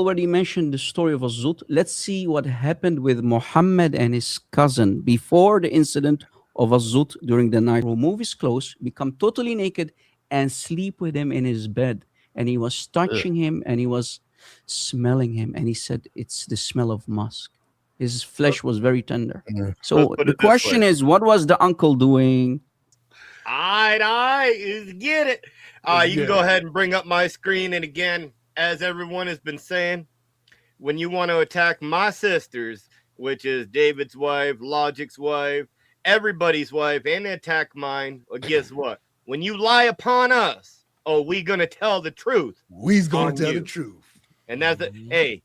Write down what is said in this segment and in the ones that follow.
already mentioned the story of Azut. Let's see what happened with Muhammad and his cousin before the incident of Azut during the night. Remove his clothes, become totally naked, and sleep with him in his bed. And he was Ugh. touching him and he was smelling him. And he said, it's the smell of musk. His Let, flesh was very tender. Mm. let's So put the it this question way. is, what was the uncle doing? Let's get it. Let's You can get go it. ahead and bring up my screen. And again, as everyone has been saying, when you want to attack my sisters, which is David's wife, Logic's wife, everybody's wife, and attack mine, well, guess what? When you lie upon us, oh, we gonna tell the truth We's gonna on tell the you. truth. And that's the Mhm. hey,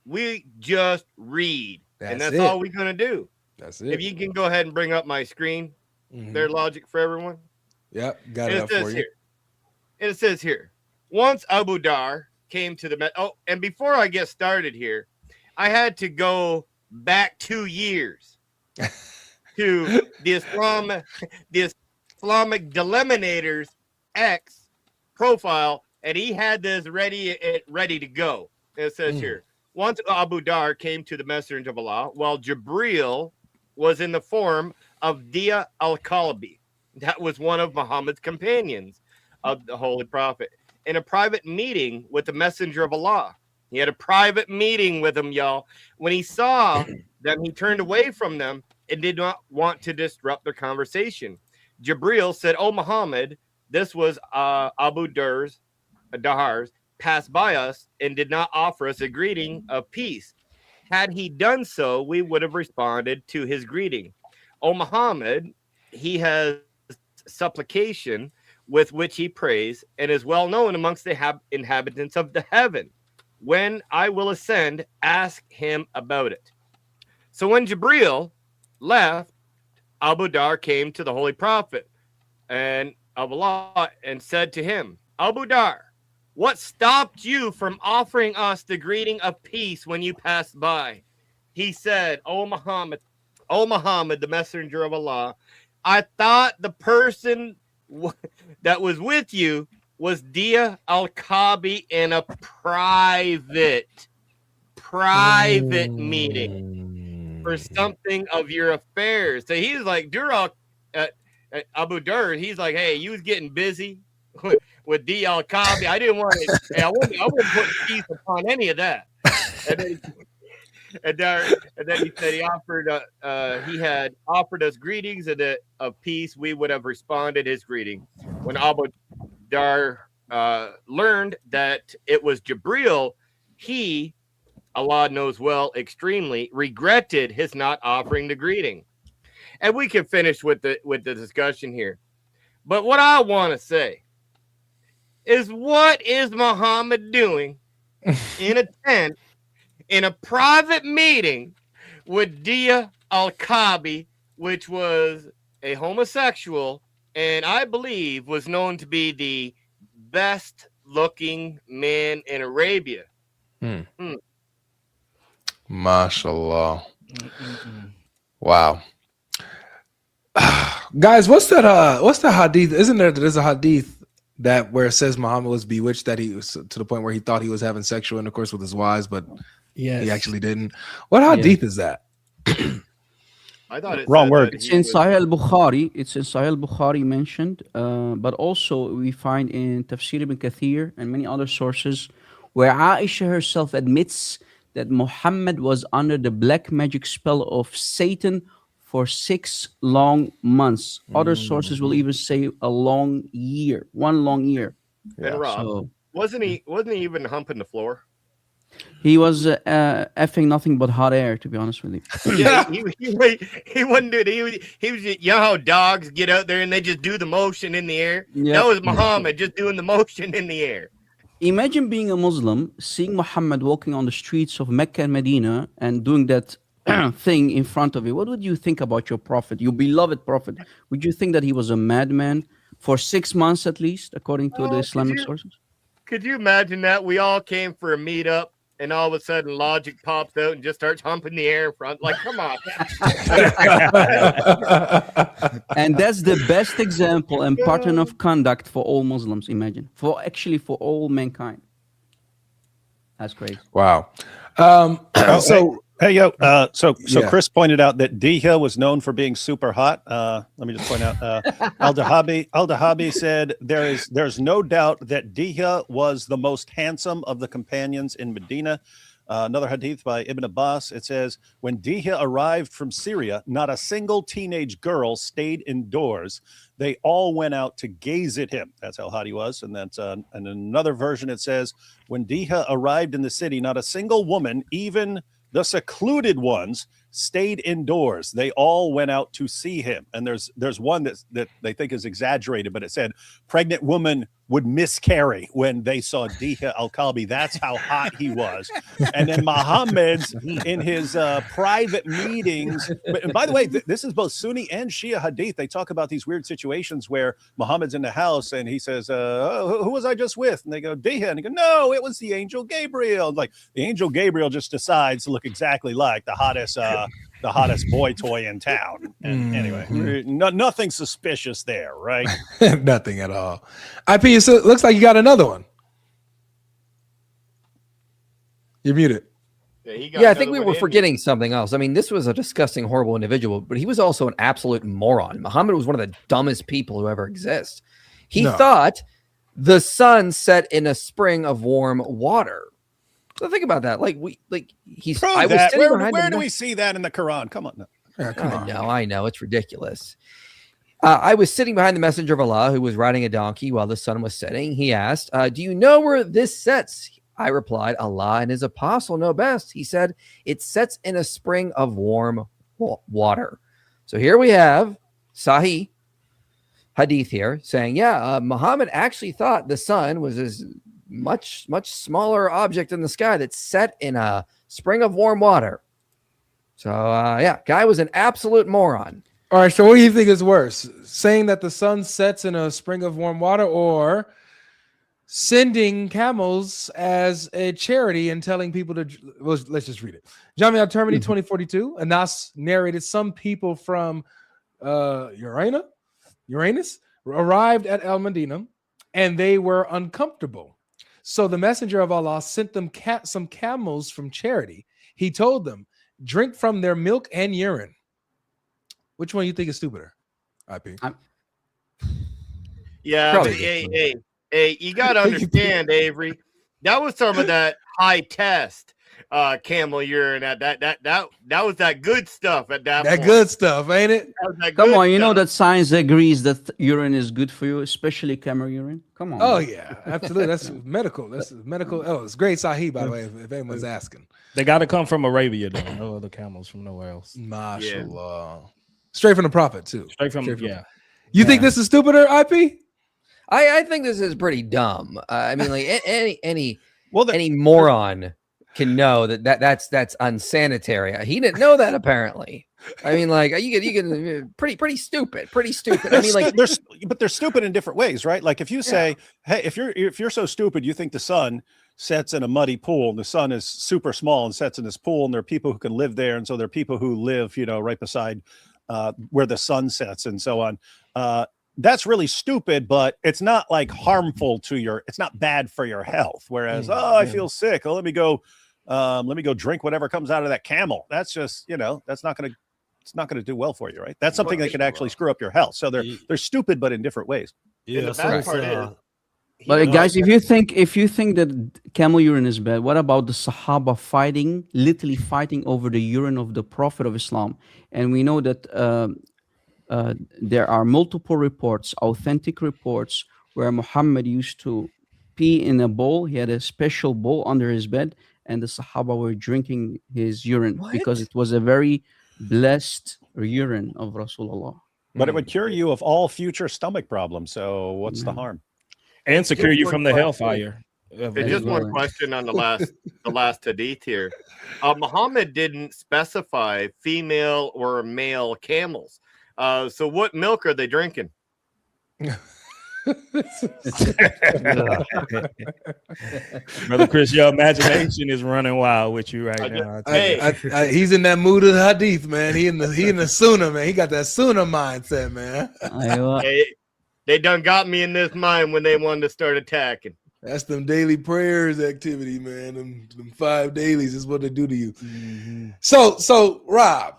we just read. And That's that's all it. we're gonna do. That's If it. you can go ahead and bring up my screen, their Mhm. logic for everyone. Yep, got And it it up for says you. here. And it says here. Once Abu Dar came to the and before I get started here, I had to go back 2 years to the Islamic Deliminator's X profile, and he had this ready to go. And it says Mm. here, once Abu Dar came to the Messenger of Allah, while Jibril was in the form of Dia al-Kalbi. That was one of Muhammad's companions of the Holy Prophet. In a private meeting with the Messenger of Allah. He had a private meeting with him, y'all. When he saw them, he turned away from them and did not want to disrupt their conversation. Jibril said, "Oh, Muhammad, this was Abu Dahar's passed by us and did not offer us a greeting of peace. Had he done so, we would have responded to his greeting. Oh, Muhammad, he has supplication with which he prays and is well known amongst the inhabitants of the heaven. When I will ascend, ask him about it." So when Jibril left, Abu Dar came to the Holy Prophet and of Allah and said to him, "Abu Dar, what stopped you from offering us the greeting of peace when you passed by?" He said, "O Muhammad, the messenger of Allah, I thought the person that was with you was Dia al-Kabi in a private meeting for Mm. something of your affairs." So he's like, Abu Dur, he's like, "Hey, you was getting busy with Dia al-Kabi. I didn't want to, hey, I wouldn't put peace upon any of that." And then, and then he said he had offered us greetings of peace. We would have responded his greeting. When Abu Dar learned that it was Jibril, he, Allah knows well, extremely regretted his not offering the greeting. And we can finish with the discussion here. But what I want to say is, what is Muhammad doing in a tent in a private meeting with Dia al-Kabi, which was a homosexual and I believe was known to be the best looking man in Arabia? Hmm. Hmm. Mashallah. Mm-mm-mm. Wow. Guys, what's that hadith? Isn't there's a hadith that where it says Muhammad was bewitched, that he was to the point where he thought he was having sexual intercourse with his wives, but Yes. he actually didn't. What Yeah. hadith is that? I thought it Wrong said word. that It's he in was. Sahih al-Bukhari. It's in Sahih al-Bukhari mentioned, but also we find in Tafsir ibn Kathir and many other sources where Aisha herself admits that Muhammad was under the black magic spell of Satan for 6 long months. Other sources will even say a long year, 1 long year. Yeah. And Rob, So wasn't he even humping the floor? he was effing nothing but hot air, to be honest with you. Yeah, he wouldn't do it. He was just, you know how dogs get out there and they just do the motion in the air? Yeah. That was Muhammad just doing the motion in the air. Imagine being a Muslim, seeing Muhammad walking on the streets of Mecca and Medina and doing that thing in front of you. What would you think about your prophet, your beloved prophet? Would you think that he was a madman for 6 months at least, according to the Oh, Islamic sources? could you imagine that? We all came for a meetup and all of a sudden Logic pops out and just starts humping the air in front. Like, come on. And that's the best example and pattern of conduct for all Muslims, imagine. For all mankind. That's crazy. Wow. So So Chris pointed out that Diha was known for being super hot. Let me just point out, Al-Dahabi said there's no doubt that Diha was the most handsome of the companions in Medina. Another hadith by Ibn Abbas, it says, when Diha arrived from Syria, not a single teenage girl stayed indoors. They all went out to gaze at him. That's how hot he was. And that's and in another version, it says, when Diha arrived in the city, not a single woman, even the secluded ones, stayed indoors. They all went out to see him. And there's one that they think is exaggerated, but it said pregnant woman would miscarry when they saw Diha al-Kalbi. That's how hot he was. And then Muhammad's in his private meetings. And by the way, this is both Sunni and Shia hadith. They talk about these weird situations where Muhammad's in the house and he says, who was I just with? And they go, Diha. And he go, no, it was the angel Gabriel. Like the angel Gabriel just decides to look exactly like the hottest boy toy in town. And anyway, nothing suspicious there, right? Nothing at all. IP, so it looks like you got another one. You're muted. Yeah, I think we were forgetting something else. I mean, this was a disgusting, horrible individual, but he was also an absolute moron. Muhammad was one of the dumbest people who ever exist. He thought the sun set in a spring of warm water. So think about that. Where do we see that in the Quran? Come on. I know. It's ridiculous. I was sitting behind the messenger of Allah who was riding a donkey while the sun was setting. He asked, do you know where this sets? I replied, Allah and his apostle know best. He said, it sets in a spring of warm water. So here we have Sahih hadith here saying, Muhammad actually thought the sun was this much smaller object in the sky that set in a spring of warm water. So guy was an absolute moron. All right, so what do you think is worse? Saying that the sun sets in a spring of warm water, or sending camels as a charity and telling people to, well, let's just read it. Jamia Termini 2042, Anas narrated some people from Uranus arrived at El Medina and they were uncomfortable. So the messenger of Allah sent them some camels from charity. He told them, drink from their milk and urine. Which one do you think is stupider? IP. Yeah, hey, you got to understand, Avery. That was some of that high test camel urine. That was that good stuff at that point. Good stuff, ain't it? Come on, you know that science agrees that urine is good for you, especially camel urine. Come on. Oh yeah, absolutely. That's medical. That's medical. Oh, it's great Sahih, by the way, if anyone's asking. They got to come from Arabia, though. No other camels from nowhere else. Mashallah. Yeah. Straight from the Prophet, too. Straight from You think this is stupider, IP? I think this is pretty dumb. I mean, like any moron can know that's unsanitary. He didn't know that apparently. I mean, like you can pretty stupid. I mean, like they're stupid in different ways, right? Like if you say, hey, if you're so stupid, you think the sun sets in a muddy pool and the sun is super small and sets in this pool, and there are people who can live there, and so there are people who live, right beside where the sun sets and so on. That's really stupid, but it's not like harmful to it's not bad for your health. Whereas, I feel sick. Oh, let me go drink whatever comes out of that camel. That's just, it's not going to do well for you, right? That's something that could actually screw up your health. So they're stupid, but in different ways. Yeah, the bad part is. But guys, if you think that camel urine is bad, what about the Sahaba literally fighting over the urine of the Prophet of Islam? And we know that there are multiple reports, authentic reports, where Muhammad used to pee in a bowl. He had a special bowl under his bed, and the Sahaba were drinking his urine because it was a very blessed urine of Rasulullah. But it would cure you of all future stomach problems. So what's the harm? And secure you from the hellfire. Just one question on the last hadith here. Muhammad didn't specify female or male camels. So what milk are they drinking? Brother Chris, your imagination is running wild with you right now. He's in that mood of the hadith, man. He in the sunnah, man. He got that sunnah mindset, man. They done got me in this mind when they wanted to start attacking. That's them daily prayers activity, man. Them 5 dailies is what they do to you. Mm-hmm. So Rob,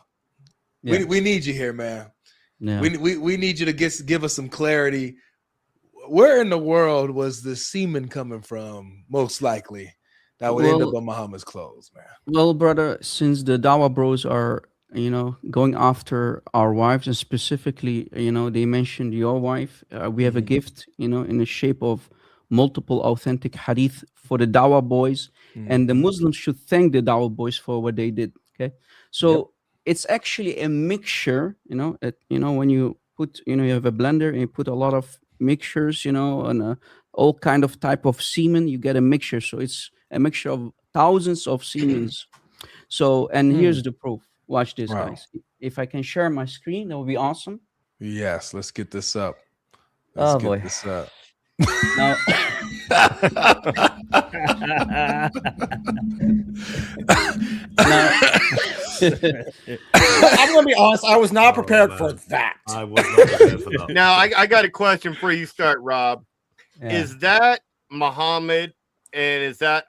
Yeah. we need you here, man. Yeah. We need you to give us some clarity. Where in the world was the semen coming from, most likely, that would end up on Muhammad's clothes, man? Well, brother, since the Dawa bros are, going after our wives, and specifically, they mentioned your wife, we have a gift, in the shape of multiple authentic hadith for the Dawa boys, and the Muslims should thank the Dawa boys for what they did. Okay, so it's actually a mixture. When you put, you have a blender and you put a lot of mixtures, and all kind of type of semen, you get a mixture. So it's a mixture of thousands of semens. So, and here's the proof. Watch this, Wow. guys. If I can share my screen, that would be awesome. Yes, let's get this up. Oh, boy. This up. Now, I'm gonna be honest. I was not prepared for that. I was not prepared for that. Now, I got a question before you start, Rob. yeah. Is that Muhammad, and is that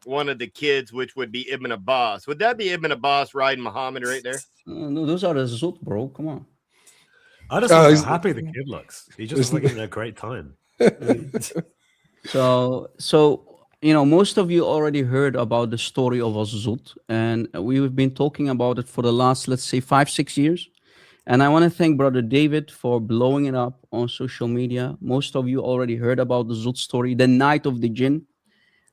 one of the kids, which would be Ibn Abbas? Would that be Ibn Abbas riding Muhammad right there? No, those are the Zut, bro. Come on. I just love he's- how happy the kid looks. He just looks like having a great time. So most of you already heard about the story of Zut, and we've been talking about it for the last, let's say, 5-6 years. And I want to thank Brother David for blowing it up on social media. Most of you already heard about the Zut story, the night of the jinn.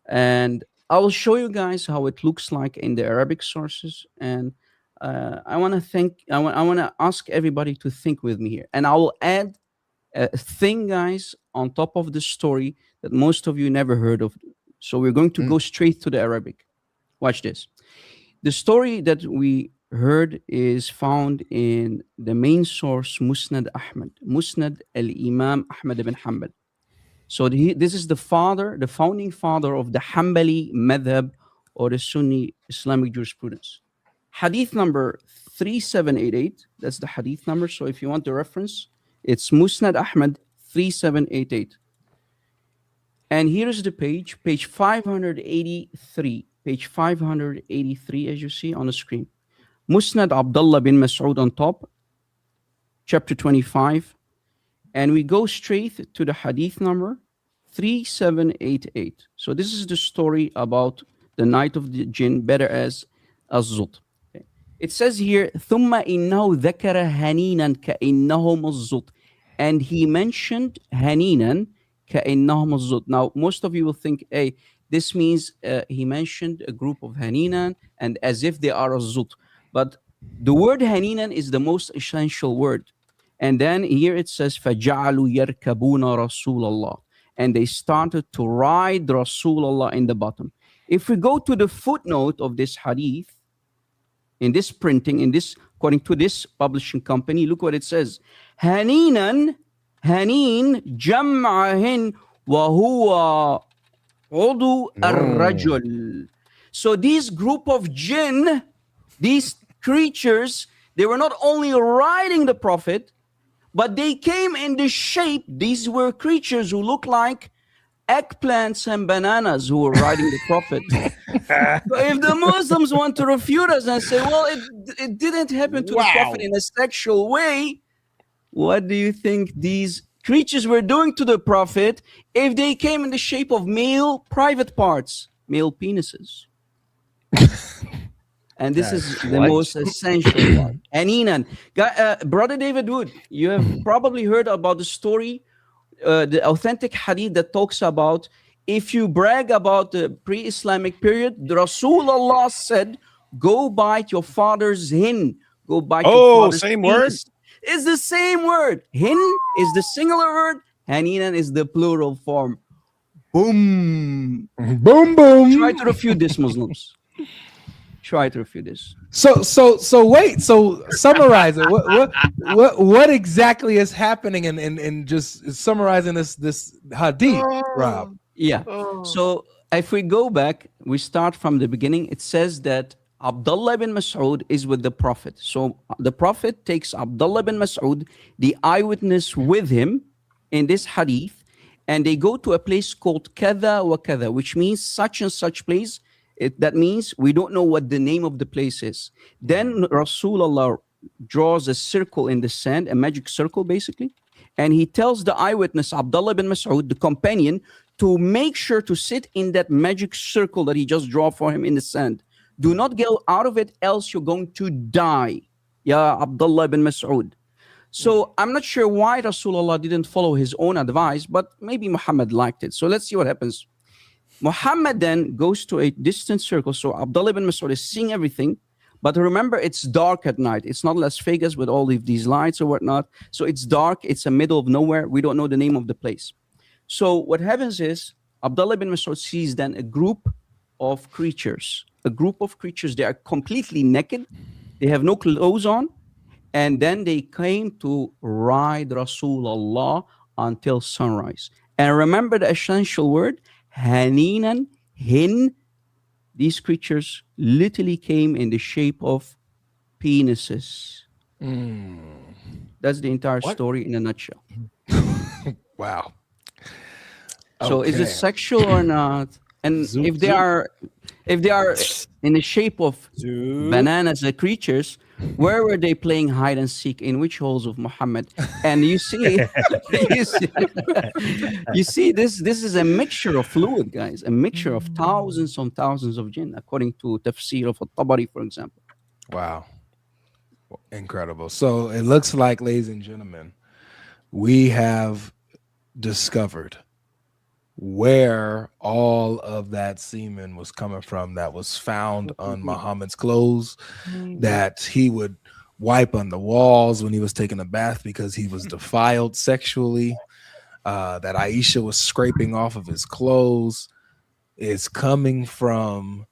And I will show you guys how it looks like in the Arabic sources. And I want to ask everybody to think with me here. And I will add a thing, guys, on top of the story that most of you never heard of. So we're going to go straight to the Arabic. Watch this. The story that we heard is found in the main source, Musnad Ahmad, Musnad al-Imam Ahmad ibn Hanbal. So this is the founding father of the Hanbali madhab, or the Sunni Islamic jurisprudence. Hadith number 3788, that's the hadith number. So if you want the reference, it's Musnad Ahmad 3788. And here's the page 583. Page 583, as you see on the screen. Musnad Abdullah bin Mas'ud on top, chapter 25. And we go straight to the hadith number 3788. So this is the story about the night of the jinn, better as Zut. Okay. It says here, ثُمَّ إِنَّهُ ذَكَرَ هَنِينًا كَإِنَّهُمُ الزُّطْ. And he mentioned Haninan كَإِنَّهُمُ الزُّطْ. Now, most of you will think, hey, this means he mentioned a group of Haninan and as if they are a Zut. But the word Haninan is the most essential word. And then here it says, فَجَعَلُوا يَرْكَبُونَ رَسُولَ اللَّهِ. And they started to ride Rasulullah in the bottom. If we go to the footnote of this hadith, in this printing, according to this publishing company, look what it says. Haninan, Hanin, jam'ahin, wa huwa udu ar-rajul. So this group of jinn, these creatures, they were not only riding the Prophet, but they came in the shape. These were creatures who looked like eggplants and bananas who were riding the Prophet. But if the Muslims want to refute us and say, well, it didn't happen to the Prophet in a sexual way, what do you think these creatures were doing to the Prophet if they came in the shape of male private parts, male penises? And this is the most essential one. Aninan. Brother David Wood, you have probably heard about the story, the authentic hadith that talks about if you brag about the pre-Islamic period, the Rasulullah said, go bite your father's hin. Go bite your father's same penis. word? It's the same word. Hin is the singular word. Haninan is the plural form. Boom. Boom, boom. Try to refute this, Muslims. Try to refute this. So wait. So summarize it. What exactly is happening? And just summarizing this hadith, Rob. Yeah. So if we go back, we start from the beginning. It says that Abdullah bin Mas'ud is with the Prophet. So the Prophet takes Abdullah bin Mas'ud, the eyewitness, with him in this hadith. and they go to a place called Kada wa Kada, which means such and such place. That means we don't know what the name of the place is. Then Rasulullah draws a circle in the sand, a magic circle basically, and he tells the eyewitness, Abdullah bin Mas'ud, the companion, to make sure to sit in that magic circle that he just drew for him in the sand. Do not get out of it, else you're going to die. Ya Abdullah bin Mas'ud. So I'm not sure why Rasulullah didn't follow his own advice, but maybe Muhammad liked it. So let's see what happens. Muhammad then goes to a distant circle. So Abdullah bin Mas'ud is seeing everything. But remember, it's dark at night. It's not Las Vegas with all of these lights or whatnot. So it's dark. It's a middle of nowhere. We don't know the name of the place. So what happens is Abdullah bin Mas'ud sees then a group of creatures. A group of creatures. They are completely naked. They have no clothes on. And then they came to ride Rasulullah until sunrise. And remember the essential word, Haninan, hin. These creatures literally came in the shape of penises. That's the entire story in a nutshell. Wow. So is it Okay. sexual or not? And if they are in the shape of bananas, the creatures, where were they playing hide and seek? In which holes of Muhammad? And you see, you see this is a mixture of fluid, guys, a mixture of thousands and thousands of jinn, according to tafsir of At-Tabari, for example. Wow. Incredible. So it looks like, ladies and gentlemen, we have discovered where all of that semen was coming from that was found on Muhammad's clothes, that he would wipe on the walls when he was taking a bath because he was defiled sexually, that Aisha was scraping off of his clothes, is coming from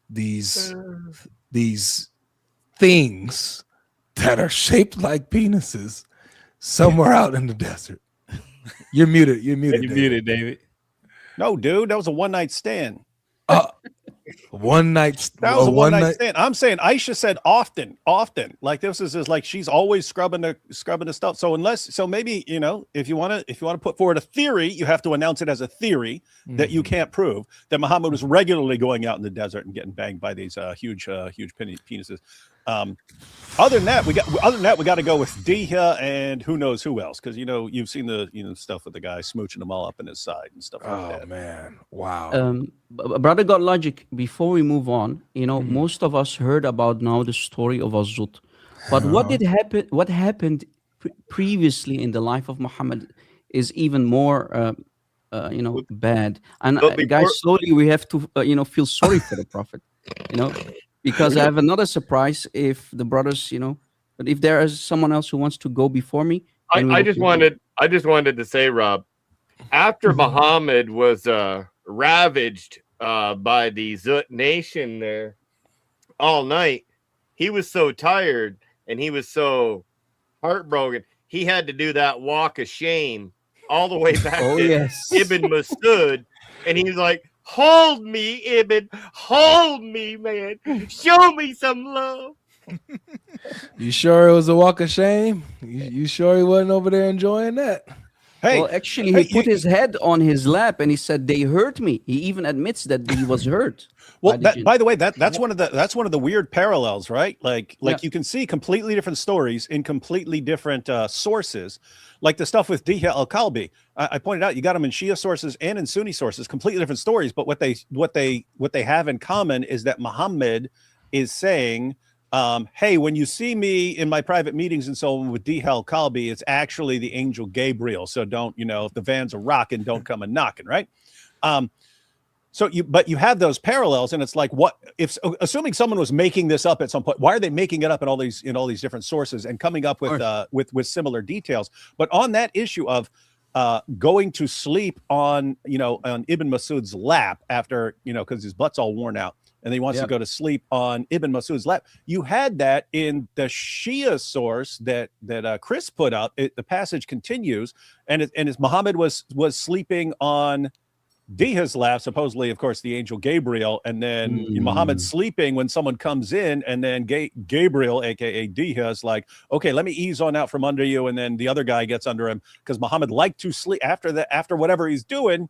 these things that are shaped like penises somewhere out in the desert. You're muted. You're muted. You're muted, David. No, dude, that was a one-night stand. One night. That was a one-night stand. I'm saying Aisha said often. Like this is like she's always scrubbing the stuff. So maybe if you want to put forward a theory, you have to announce it as a theory that you can't prove that Muhammad was regularly going out in the desert and getting banged by these huge penises. Other than that, we got to go with Diha and who knows who else, because you've seen the stuff with the guy smooching them all up in his side and stuff like that. Oh man, wow. Brother God Logic, before we move on, most of us heard about now the story of Azut. But what happened previously in the life of Muhammad is even more bad. And guys, slowly we have to feel sorry for the Prophet, because I have another surprise if the brothers, but if there is someone else who wants to go before me. I just wanted to say, Rob, after Muhammad was ravaged by the Zut nation there all night, he was so tired and he was so heartbroken, he had to do that walk of shame all the way back to Ibn Masud, and he was like, hold me, Ibn, hold me, man, show me some love. You sure it was a walk of shame? You sure he wasn't over there enjoying that? Well, actually, he put his head on his lap and he said, "They hurt me." He even admits that he was hurt. Well, by the way, that's one of the weird parallels, right? Like you can see completely different stories in completely different sources, like the stuff with Diha al-Kalbi. I pointed out you got them in Shia sources and in Sunni sources, completely different stories. But what they have in common is that Muhammad is saying, hey, when you see me in my private meetings and so on with Diha al-Kalbi, it's actually the angel Gabriel. So don't, if the vans are rocking, don't come and knocking, right? But you have those parallels, and it's like, what if, assuming someone was making this up at some point, why are they making it up in all these different sources and coming up with similar details? But on that issue of going to sleep on Ibn Masud's lap after, because his butt's all worn out, and he wants to go to sleep on Ibn Masud's lap. You had that in the Shia source that Chris put up. The passage continues, and Muhammad was sleeping on Diha's lap, supposedly, of course, the angel Gabriel, and then Muhammad's sleeping when someone comes in, and then Gabriel, aka Diha, is like, okay, let me ease on out from under you, and then the other guy gets under him because Muhammad liked to sleep after whatever he's doing.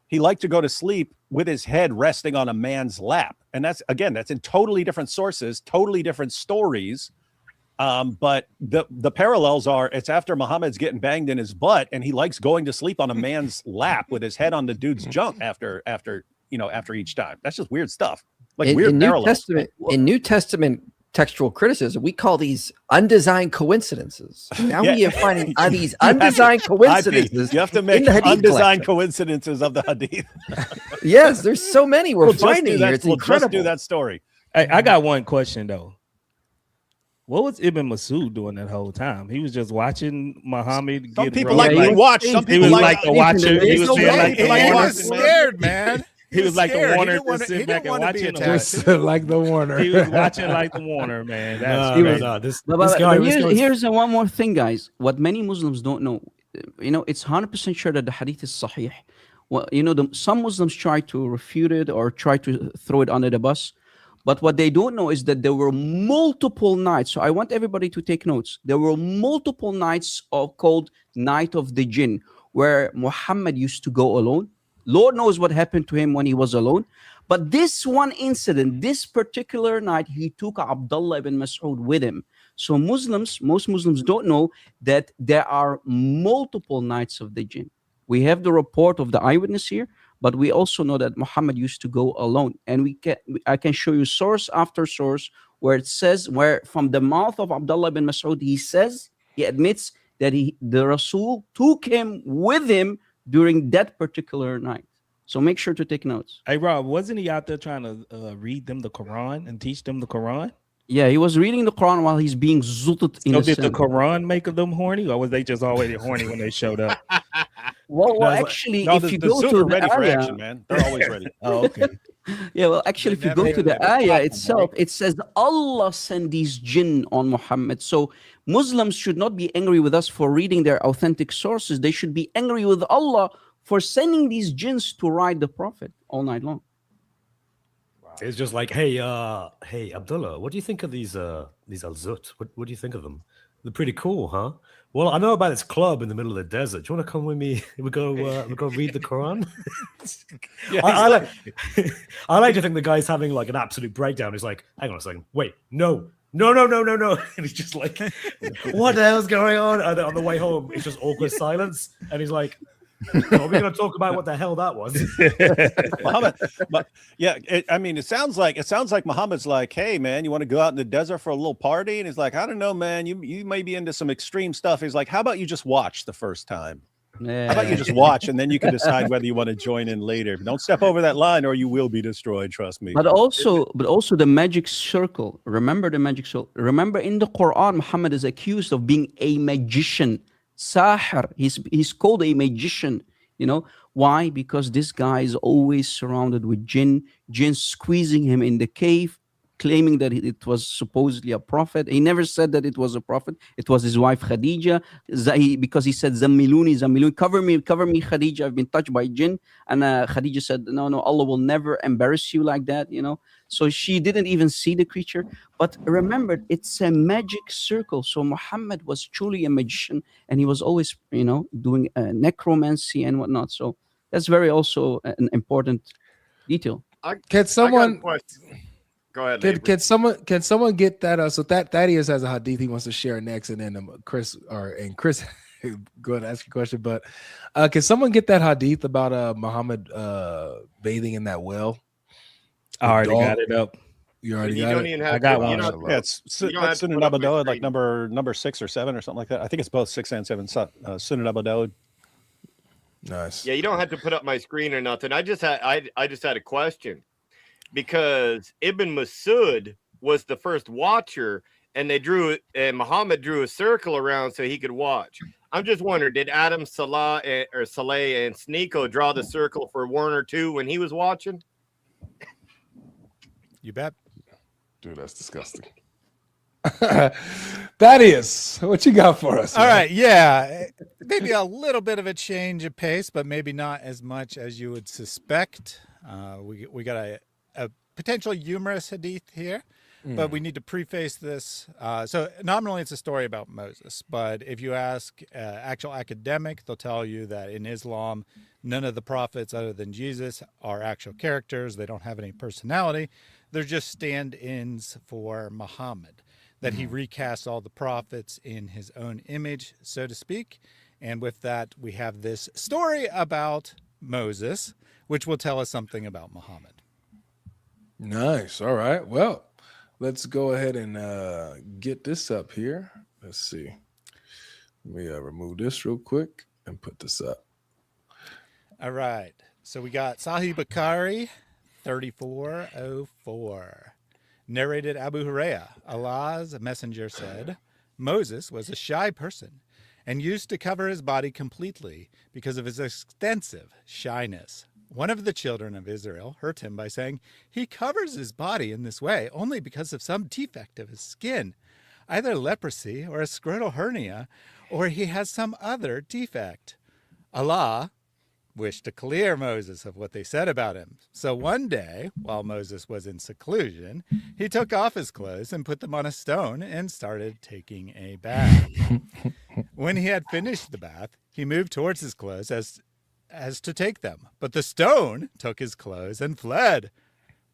He liked to go to sleep with his head resting on a man's lap, and that's in totally different sources, totally different stories. But the parallels are it's after Muhammad's getting banged in his butt and he likes going to sleep on a man's lap with his head on the dude's junk after each time. That's just weird stuff. Like weird parallels. In New Testament textual criticism, we call these undesigned coincidences. Now we are finding these undesigned coincidences. You have to make undesigned coincidences of the Hadith. Yes, there's so many we're finding here. It's incredible. Just do that story. Hey, I got one question though. What was Ibn Masud doing that whole time? He was just watching Muhammad. Some people like to watch. Some people like the watcher. He was scared, man. He was like the Warner to sit back and watch it. Just like the Warner. He was watching like the Warner, man. This guy. Here's one more thing, guys. What many Muslims don't know, it's 100% sure that the Hadith is Sahih. Well, some Muslims try to refute it or try to throw it under the bus. But what they don't know is that there were multiple nights. So I want everybody to take notes. There were multiple nights called Night of the Jinn, where Muhammad used to go alone. Lord knows what happened to him when he was alone. But this one incident, this particular night, he took Abdullah ibn Mas'ud with him. So most Muslims don't know that there are multiple nights of the Jinn. We have the report of the eyewitness here. But we also know that Muhammad used to go alone. And I can show you source after source where it says, where from the mouth of Abdullah bin Mas'ud, he admits that the Rasul took him with him during that particular night. So make sure to take notes. Hey, Rob, wasn't he out there trying to read them the Quran and teach them the Quran? Yeah, he was reading the Quran while he's being zutted in So the did the center. Quran make them horny, or was they just already horny when they showed up? Well, actually, if you go to the ready for ayah, action, man. They're always ready. Oh, okay. yeah, well, actually, if you go to the ayah itself, it says Allah sent these jinn on Muhammad. So Muslims should not be angry with us for reading their authentic sources. They should be angry with Allah for sending these jinns to ride the Prophet all night long. It's just like, hey, Abdullah, what do you think of these al-Zut? What do you think of them? They're pretty cool, huh? Well, I know about this club in the middle of the desert. Do you want to come with me? We go read the Quran. I like to think the guy's having like an absolute breakdown. He's like, hang on a second, wait, no. And he's just like, what the hell's going on? And on the way home, it's just awkward silence. And he's like, are we going to talk about what the hell that was? Muhammad, but yeah, it sounds like Muhammad's like, hey man, you want to go out in the desert for a little party? And he's like, I don't know, man, you may be into some extreme stuff. He's like, how about you just watch the first time? Yeah. How about you just watch and then you can decide whether you want to join in later. Don't step over that line or you will be destroyed. Trust me. But also the magic circle. Remember the magic circle. Remember in the Quran, Muhammad is accused of being a magician. Sahir. He's called a magician. Why? Because this guy is always surrounded with jinn squeezing him in the cave, claiming that it was supposedly a prophet. He never said that it was a prophet. It was his wife Khadija, because he said, Zammiluni, cover me, Khadija, I've been touched by jinn. And Khadija said, no, Allah will never embarrass you like that, So she didn't even see the creature. But remember, it's a magic circle. So Muhammad was truly a magician, and he was always, doing necromancy and whatnot. So that's very also an important detail. Can someone... Go ahead. Can someone get that? So that Thaddeus has a hadith he wants to share next, and then Chris go ahead and ask your question. But can someone get that hadith about Muhammad bathing in that well? I already got it up. You already got it. I got one. Yeah, it's Sunan Abu Dawud, like number 6 or 7 or something like that. I think it's both 6 and 7. Sunan Abu Dawud. Nice. Yeah, you don't have to put up my screen or nothing. I just had a question. Because Ibn Masud was the first watcher, and Muhammad drew a circle around so he could watch. I'm just wondering, did Adam Saleh and Sneeko draw the circle for Warner too when he was watching? You bet. Dude, that's disgusting. Thaddeus, what you got for us? All man? right, yeah, maybe a little bit of a change of pace, but maybe not as much as you would suspect. We got a potential humorous hadith here, but we need to preface this. So nominally it's a story about Moses, but if you ask actual academic, they'll tell you that in Islam, none of the prophets other than Jesus are actual characters. They don't have any personality. They're just stand-ins for Muhammad, that he recasts all the prophets in his own image, so to speak. And with that, we have this story about Moses, which will tell us something about Muhammad. Nice. All right. Well, let's go ahead and get this up here. Let's see. Let me remove this real quick and put this up. All right. So we got Sahih Bukhari 3404. Narrated Abu Hurairah, Allah's messenger said, Moses was a shy person and used to cover his body completely because of his extensive shyness. One of the children of Israel hurt him by saying, he covers his body in this way only because of some defect of his skin, either leprosy or a scrotal hernia, or he has some other defect. Allah wished to clear Moses of what they said about him. So one day, while Moses was in seclusion, he took off his clothes and put them on a stone and started taking a bath. When he had finished the bath, he moved towards his clothes as to take them. But the stone took his clothes and fled.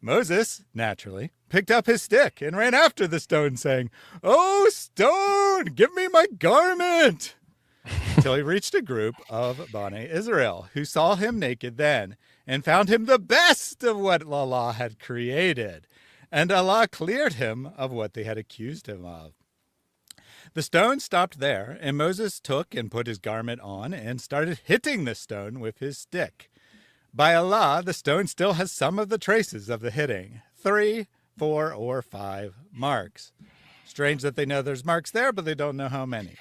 Moses, naturally, picked up his stick and ran after the stone, saying, "Oh, stone, give me my garment!" Till he reached a group of Bani Israel, who saw him naked then, and found him the best of what Allah had created. And Allah cleared him of what they had accused him of. The stone stopped there, and Moses took and put his garment on and started hitting the stone with his stick. By Allah, the stone still has some of the traces of the hitting, 3, 4, or 5 marks. Strange that they know there's marks there, but they don't know how many.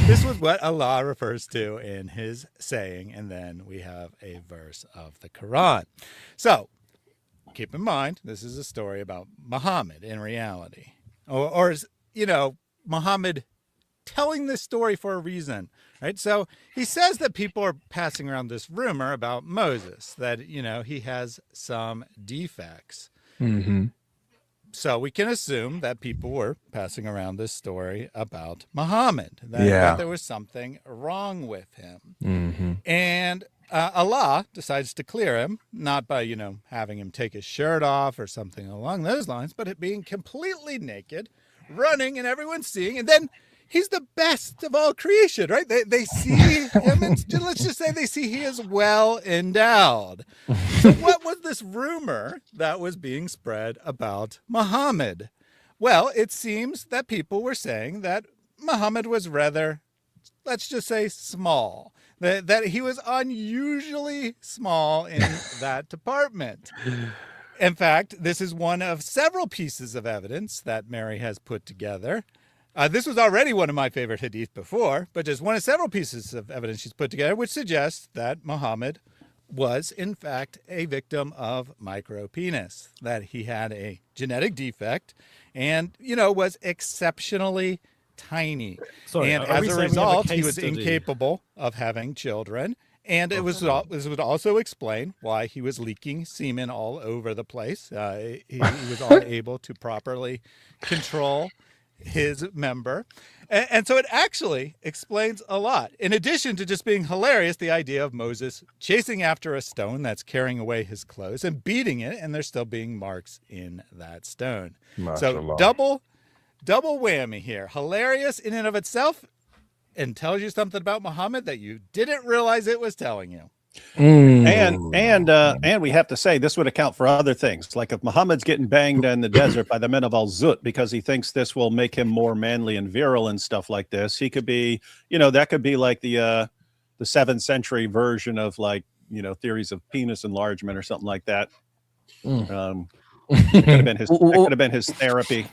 This was what Allah refers to in his saying, and then we have a verse of the Qur'an. So, keep in mind, this is a story about Muhammad in reality. Or you know, Muhammad telling this story for a reason, right? So he says that people are passing around this rumor about Moses, that, you know, he has some defects. Mm-hmm. So we can assume that people were passing around this story about Muhammad, that there was something wrong with him. Mm-hmm. And Allah decides to clear him, not by, you know, having him take his shirt off or something along those lines, but it being completely naked, running and everyone's seeing, and then he's the best of all creation, right? They see him, and let's just say they see he is well endowed. So what was this rumor that was being spread about Muhammad? Well, it seems that people were saying that Muhammad was rather, let's just say, small, that he was unusually small in that department. In fact, this is one of several pieces of evidence that Mary has put together. This was already one of my favorite hadith before, but just one of several pieces of evidence she's put together, which suggests that Muhammad was, in fact, a victim of micropenis, that he had a genetic defect and, you know, was exceptionally tiny. Sorry, and are we as a saying we have a result, he case was study? incapable of having children. And this would also explain why he was leaking semen all over the place. He was unable to properly control his member. And so it actually explains a lot. In addition to just being hilarious, the idea of Moses chasing after a stone that's carrying away his clothes and beating it, and there's still being marks in that stone. So double whammy here. Hilarious in and of itself, and tells you something about Muhammad that you didn't realize it was telling you. And we have to say this would account for other things, like if Muhammad's getting banged in the desert by the men of Al-Zut because he thinks this will make him more manly and virile and stuff like this, he could be, you know, that could be like the 7th century version of, like, you know, theories of penis enlargement or something like that. That could have been his therapy.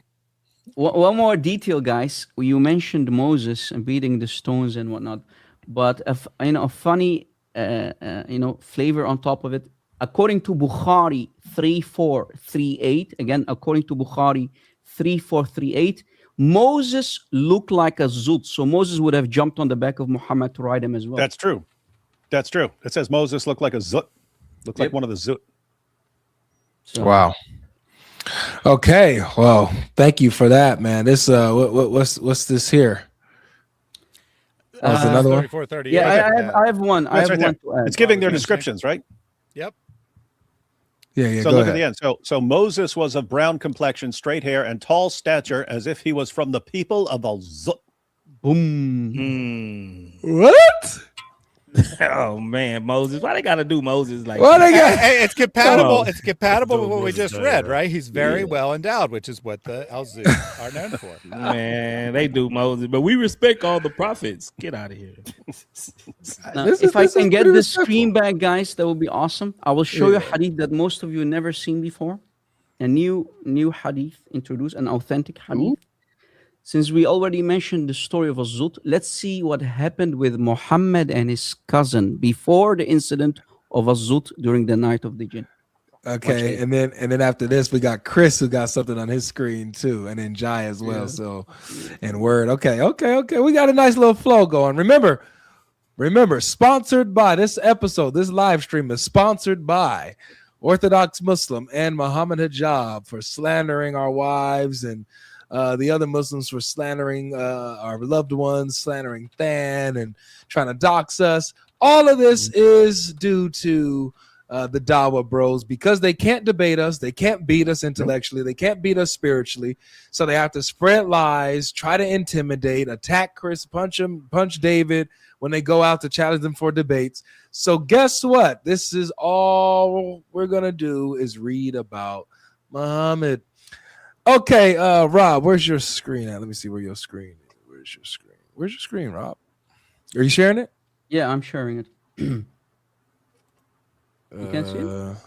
One more detail, guys. You mentioned Moses and beating the stones and whatnot, but a funny flavor on top of it. According to Bukhari 3438, again, according to Bukhari 3438, Moses looked like a zut, so Moses would have jumped on the back of Muhammad to ride him as well. That's true. That's true. It says Moses looked like a zut. Looked like Yep. one of the zut. So, Wow. Okay. Well, thank you for that, man. This what's this here? Oh, it's another one. 3438. Yeah, I have one. I That's have right one there. to add. It's giving their Okay. descriptions, right? Yep. Yeah. So Go look at ahead. the end. So Moses was of brown complexion, straight hair, and tall stature, as if he was from the people of Al Zut. Boom. What? Oh man, Moses. Why they gotta do Moses like What that? they got? Hey, it's compatible. Oh. It's compatible with what we Moses just read, there. right? He's very well endowed, which is what the Al-Zud are known for. Man, they do Moses, but we respect all the prophets. Get out of here. Now, This if is- I this is can get pretty the respectful. screen back, guys, that would be awesome. I will show you a Yeah. hadith that most of you never seen before. A new hadith introduced, an authentic hadith. Since we already mentioned the story of Azut, let's see what happened with Muhammad and his cousin before the incident of Azut during the night of the jinn. Okay, it. and then after this, we got Chris who got something on his screen too, and then Jai as well. So, and Word. Okay. We got a nice little flow going. Remember, sponsored by this episode. This live stream is sponsored by Orthodox Muslim and Muhammad Hijab for slandering our wives and the other Muslims for slandering our loved ones, slandering Than and trying to dox us. All of this is due to the Dawa bros because they can't debate us, they can't beat us intellectually, they can't beat us spiritually, so they have to spread lies, try to intimidate, attack Chris, punch David when they go out to challenge them for debates. So guess what? This is all we're gonna do is read about Muhammad. Okay, Rob, where's your screen at? Let me see where your screen is. Where's your screen? Where's your screen, Rob? Are you sharing it? Yeah, I'm sharing it. You can see it?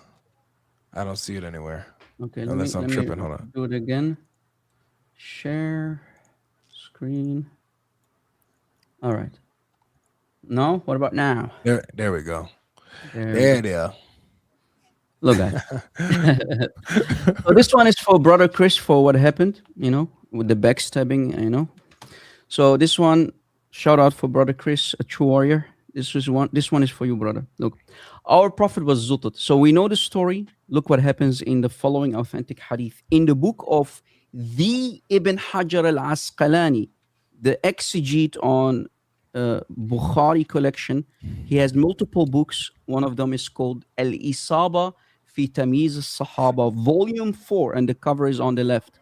I don't see it anywhere. Okay, Unless I'm tripping, hold on. Do it again. Share screen. All right. No, what about now? There we go. There There it is. Look at it. So this one is for brother Chris for what happened, with the backstabbing, So this one, shout out for brother Chris, a true warrior. This one is for you, brother. Look, our prophet was Zutut. So we know the story. Look what happens in the following authentic hadith. In the book of the Ibn Hajar al-Asqalani, the exegete on Bukhari collection, he has multiple books. One of them is called Al-Isaba fi Tamiz al-Sahaba, volume 4, and the cover is on the left.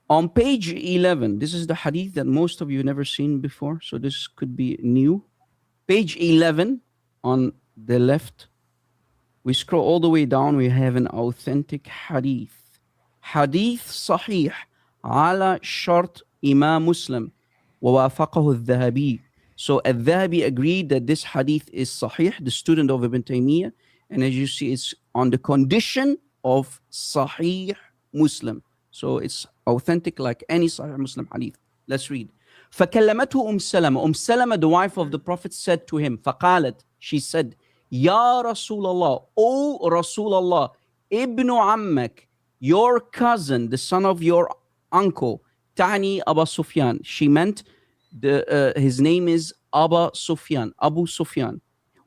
On page 11, this is the hadith that most of you never seen before, so this could be new. Page 11 on the left, we scroll all the way down, we have an authentic hadith. Hadith sahih ala shart Imam Muslim wa wafaqahu al-Dhahabi. So al-Dhahabi agreed that this hadith is sahih, the student of Ibn Taymiyyah, and as you see, it's on the condition of sahih Muslim. So it's authentic like any sahih Muslim hadith. Let's read. فكلمته سلمة. سلمة, the wife of the Prophet, said to him, فقالت, she said, يا رسول الله, O Rasul Allah, ابن عمك, your cousin, the son of your uncle, تعني أبا سفيان. She meant his name is Abu Sufyan. وابن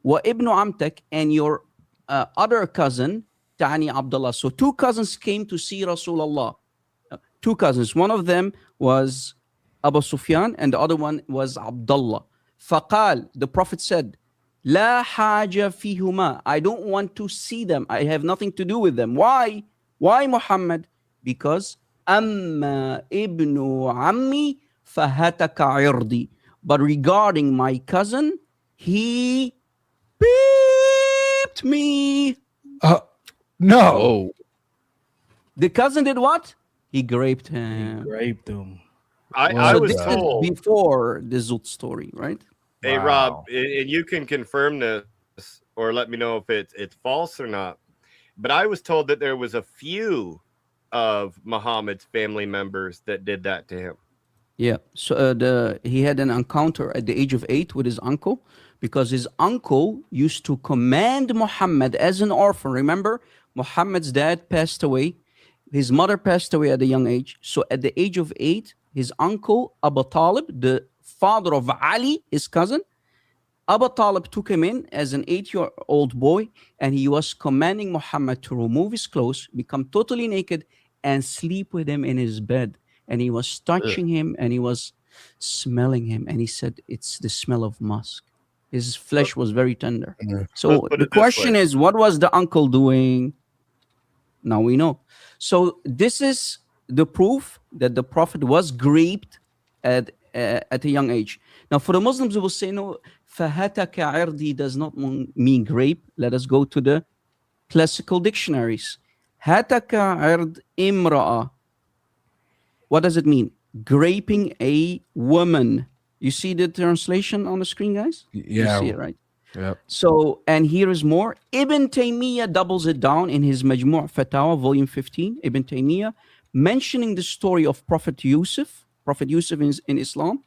عمتك, and your other cousin, تعني Abdullah. So two cousins came to see Rasulullah. Two cousins. One of them was Abu Sufyan and the other one was Abdullah. فقال, the Prophet said, لا حاجة فيهما. I don't want to see them. I have nothing to do with them. Why? Why, Muhammad? Because أما ابن عمي فهتك عرضي. But regarding my cousin, he beeped me. No. The cousin did what? He raped him. Raped them. I So was this told. is before the Zut story, right? Hey, Rob, and you can confirm this or let me know if it's false or not. But I was told that there was a few of Muhammad's family members that did that to him. Yeah. So he had an encounter at the age of 8 with his uncle because his uncle used to command Muhammad as an orphan. Remember, Muhammad's dad passed away. his mother passed away at a young age. So at the age of 8, his uncle Abu Talib, the father of Ali, his cousin, Abu Talib took him in as an 8-year-old boy, and he was commanding Muhammad to remove his clothes, become totally naked, and sleep with him in his bed. And he was touching him, and he was smelling him, and he said it's the smell of musk. His flesh was very tender. So Let's put the it this question way. is, what was the uncle doing? Now we know. So this is the proof that the Prophet was raped at a young age. Now for the Muslims who will say, no, فَهَتَكَ عِرْضِي does not mean grape. Let us go to the classical dictionaries. هَتَكَ عِرْض إِمْرَأَ. What does it mean? Graping a woman. You see the translation on the screen, guys? Yeah. You see it, right? Yep. So, and here is more. Ibn Taymiyyah doubles it down in his Majmu' Fatawa, volume 15. Ibn Taymiyyah, mentioning the story of Prophet Yusuf in Islam.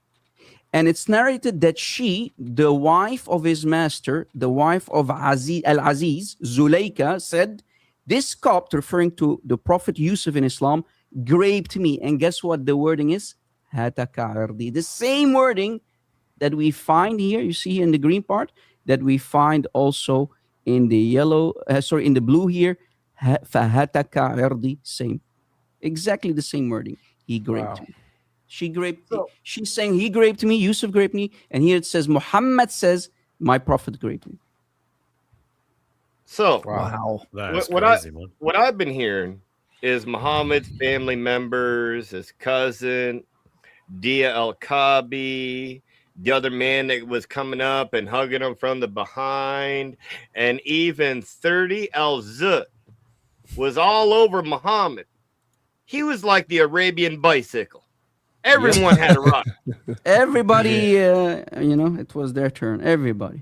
And it's narrated that she, the wife of his master, the wife of Al-Aziz, Zulayka, said, this Copt, referring to the Prophet Yusuf in Islam, graped me. And guess what the wording is? Hataka ardi. The same wording that we find here, you see here in the green part, that we find also in the yellow, in the blue here, fahataka ardi, same. Exactly the same wording. He graped me. She graped me. She's saying he graped me, Yusuf graped me, and here it says, Muhammad says, my prophet graped me. So, Wow. That's what crazy, man. what I've been hearing is Muhammad's family members, his cousin, Dia al-Kabi, the other man that was coming up and hugging him from the behind, and even 30 al-Zut was all over Muhammad. He was like the Arabian bicycle. Everyone had a ride. Everybody, it was their turn. Everybody.